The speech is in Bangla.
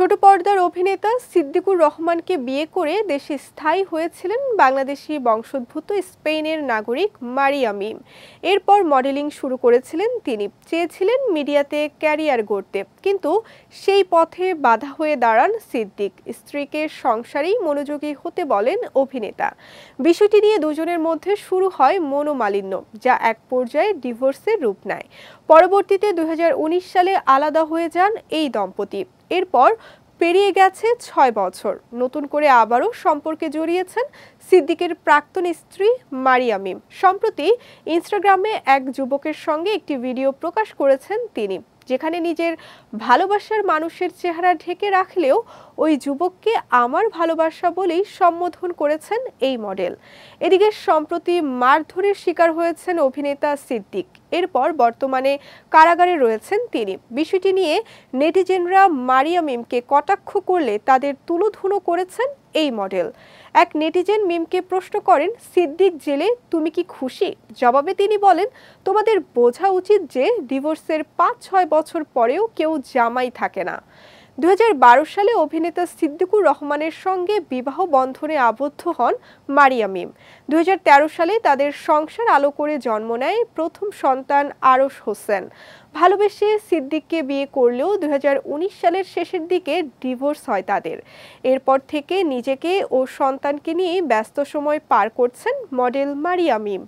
ছোট পর্দার অভিনেতা সিদ্দিকুর রহমানকে বিয়ে করে দেশে স্থায়ী হয়েছিলেন বাংলাদেশি বংশোদ্ভূত স্পেনের নাগরিক মারিয়া মিম। এরপর মডেলিং শুরু করেছিলেন তিনি। চেয়েছিলেন মিডিয়াতে ক্যারিয়ার গড়তে, কিন্তু সেই পথে বাধা হয়ে দাঁড়ান সিদ্দিক। স্ত্রীকে সংসারেই মনোযোগী হতে বলেন অভিনেতা। বিষয়টি নিয়ে দুজনের মধ্যে শুরু হয় মনোমালিন্য, যা এক পর্যায়ে ডিভোর্সের রূপ নেয়। পরবর্তীতে 2019 সালে আলাদা হয়ে যান এই দম্পতি। এরপর পেরিয়ে গেছে 6 বছর, নতুন করে আবারও সম্পর্কে জড়িয়েছেন সিদ্দিকের প্রাক্তন স্ত্রী মারিয়া মিম। সম্প্রতি ইনস্টাগ্রামে এক যুবকের সঙ্গে একটি ভিডিও প্রকাশ করেছেন তিনি, যেখানে নিজের ভালোবাসার মানুষের চেহারা ঢেকে রাখলেও ওই যুবককে আমার ভালোবাসা বলেই সম্বোধন করেছেন এই মডেল। এদিকে সম্প্রতি মারধরের শিকার হয়েছেন অভিনেতা সিদ্দিক। এরপর বর্তমানে কারাগারে রয়েছেন তিনি। বিষয়টি নিয়ে নেটিজেনরা মারিয়া মিমকে কটাক্ষ করলে তাদের তুলোধুনো করেছেন এই মডেল। এক নেটিজেন মিমকে প্রশ্ন করেন, সিদ্দিক জেলে তুমি কি খুশি? জবাবে তিনি বলেন, তোমাদের বোঝা উচিত যে ডিভোর্সের 5-6 বছর পরেও কেউ জামাই থাকে না। 2012 সালে অভিনেতা সিদ্দিকুর রহমানের সঙ্গে বিবাহ বন্ধনে আবদ্ধ হন মারিয়া মিম। 2013 সালে তাদের সংসার আলো করে জন্ম নেয় প্রথম সন্তান আরশ হোসেন। ভালোবেসে সিদ্দিককে বিয়ে করলেও 2019 সালের শেষের দিকে ডিভোর্স হয় তাদের। এরপর থেকে নিজেকে ও সন্তানকে নিয়ে ব্যস্ত সময় পার করছেন মডেল মারিয়া মিম।